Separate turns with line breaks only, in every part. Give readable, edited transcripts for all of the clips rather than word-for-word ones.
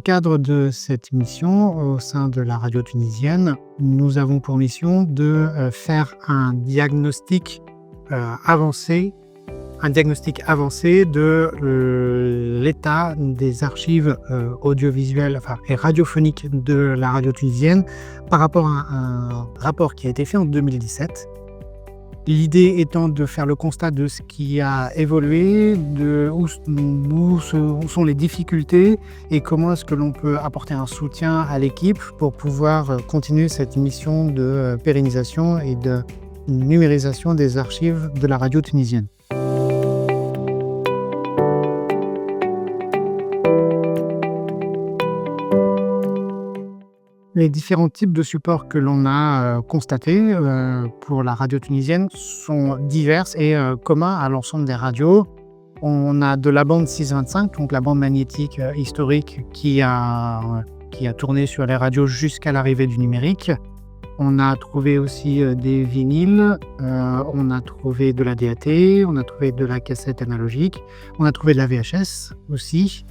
cadre de cette mission, au sein de la radio tunisienne, nous avons pour mission de faire un diagnostic avancé de l'état des archives audiovisuelles et radiophoniques de la radio tunisienne par rapport à un rapport qui a été fait en 2017. L'idée étant de faire le constat de ce qui a évolué, de où sont les difficultés et comment est-ce que l'on peut apporter un soutien à l'équipe pour pouvoir continuer cette mission de pérennisation et de numérisation des archives de la radio tunisienne. Les différents types de supports que l'on a constatés pour la radio tunisienne sont divers et communs à l'ensemble des radios. On a de la bande 625, donc la bande magnétique historique qui a tourné sur les radios jusqu'à l'arrivée du numérique. On a trouvé aussi des vinyles, on a trouvé de la DAT, on a trouvé de la cassette analogique, on a trouvé de la VHS aussi.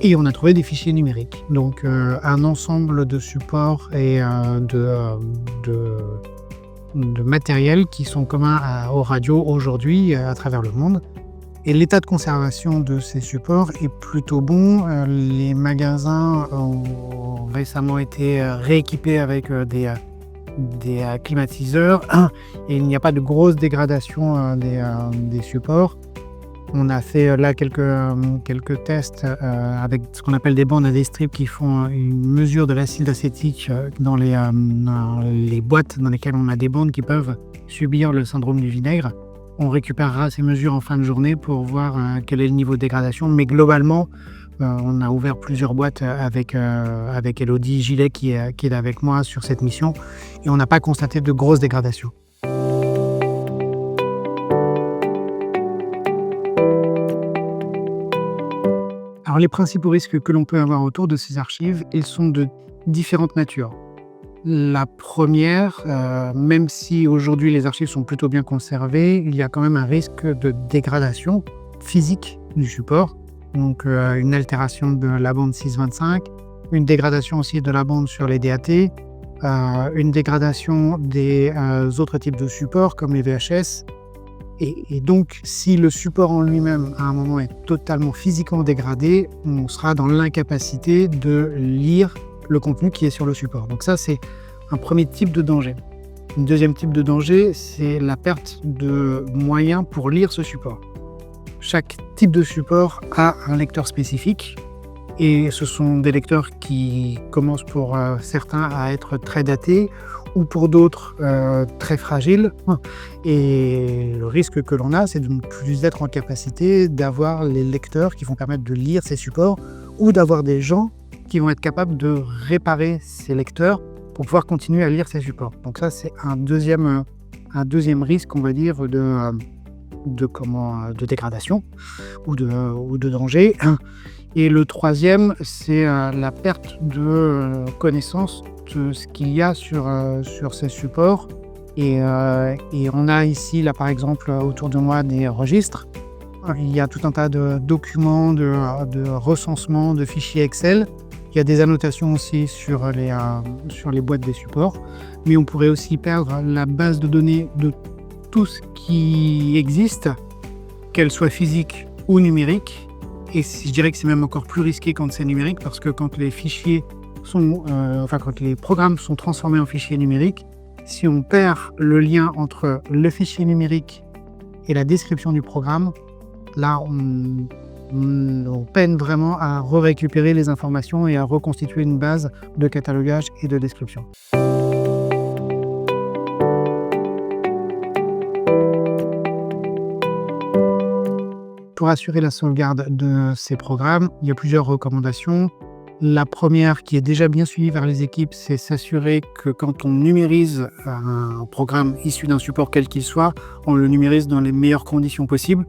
Et on a trouvé des fichiers numériques. Donc un ensemble de supports et de matériel qui sont communs aux radios aujourd'hui à travers le monde. Et l'état de conservation de ces supports est plutôt bon. Les magasins ont récemment été rééquipés avec des climatiseurs et il n'y a pas de grosse dégradation des supports. On a fait là quelques tests avec ce qu'on appelle des bandes à strips qui font une mesure de l'acide acétique dans les boîtes dans lesquelles on a des bandes qui peuvent subir le syndrome du vinaigre. On récupérera ces mesures en fin de journée pour voir quel est le niveau de dégradation. Mais globalement, on a ouvert plusieurs boîtes avec Elodie Gillet qui est avec moi sur cette mission et on n'a pas constaté de grosses dégradations. Alors, les principaux risques que l'on peut avoir autour de ces archives, ils sont de différentes natures. La première, même si aujourd'hui les archives sont plutôt bien conservées, il y a quand même un risque de dégradation physique du support. Donc une altération de la bande 625, une dégradation aussi de la bande sur les DAT, une dégradation des autres types de supports comme les VHS. Et donc, si le support en lui-même, à un moment, est totalement physiquement dégradé, on sera dans l'incapacité de lire le contenu qui est sur le support. Donc ça, c'est un premier type de danger. Un deuxième type de danger, c'est la perte de moyens pour lire ce support. Chaque type de support a un lecteur spécifique. Et ce sont des lecteurs qui commencent pour certains à être très datés ou pour d'autres très fragiles. Et le risque que l'on a, c'est de ne plus être en capacité d'avoir les lecteurs qui vont permettre de lire ces supports ou d'avoir des gens qui vont être capables de réparer ces lecteurs pour pouvoir continuer à lire ces supports. Donc ça, c'est un deuxième risque, on va dire, de dégradation ou de danger. Et le troisième, c'est la perte de connaissance de ce qu'il y a sur ces supports. Et on a ici, là par exemple, autour de moi, des registres. Il y a tout un tas de documents, de recensement, de fichiers Excel. Il y a des annotations aussi sur les boîtes des supports. Mais on pourrait aussi perdre la base de données de tout ce qui existe, qu'elle soit physique ou numérique. Et je dirais que c'est même encore plus risqué quand c'est numérique, parce que quand les quand les programmes sont transformés en fichiers numériques, si on perd le lien entre le fichier numérique et la description du programme, là on peine vraiment à récupérer les informations et à reconstituer une base de catalogage et de description. Pour assurer la sauvegarde de ces programmes, il y a plusieurs recommandations. La première, qui est déjà bien suivie par les équipes, c'est s'assurer que quand on numérise un programme issu d'un support quel qu'il soit, on le numérise dans les meilleures conditions possibles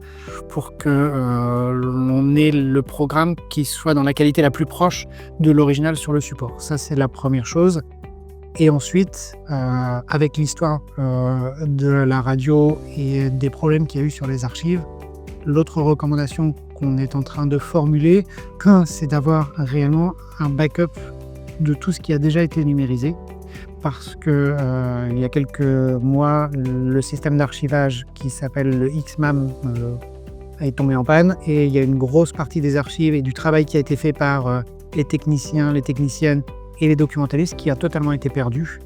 pour que l'on ait le programme qui soit dans la qualité la plus proche de l'original sur le support. Ça, c'est la première chose. Et ensuite, avec l'histoire de la radio et des problèmes qu'il y a eu sur les archives, l'autre recommandation qu'on est en train de formuler. Un, c'est d'avoir réellement un backup de tout ce qui a déjà été numérisé. Parce que il y a quelques mois, le système d'archivage qui s'appelle le XMAM est tombé en panne et il y a une grosse partie des archives et du travail qui a été fait par les techniciens, les techniciennes et les documentalistes qui a totalement été perdu.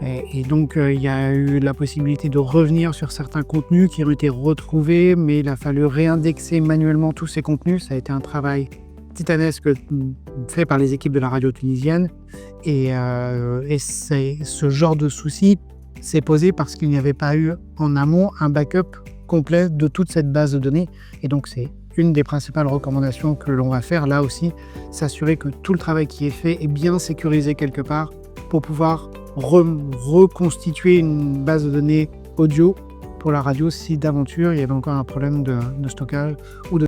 Et donc il y a eu la possibilité de revenir sur certains contenus qui ont été retrouvés, mais il a fallu réindexer manuellement tous ces contenus. Ça a été un travail titanesque fait par les équipes de la radio tunisienne. Et ce genre de souci s'est posé parce qu'il n'y avait pas eu en amont un backup complet de toute cette base de données. Et donc c'est une des principales recommandations que l'on va faire là aussi, s'assurer que tout le travail qui est fait est bien sécurisé quelque part pour pouvoir reconstituer une base de données audio pour la radio si d'aventure il y avait encore un problème de stockage ou de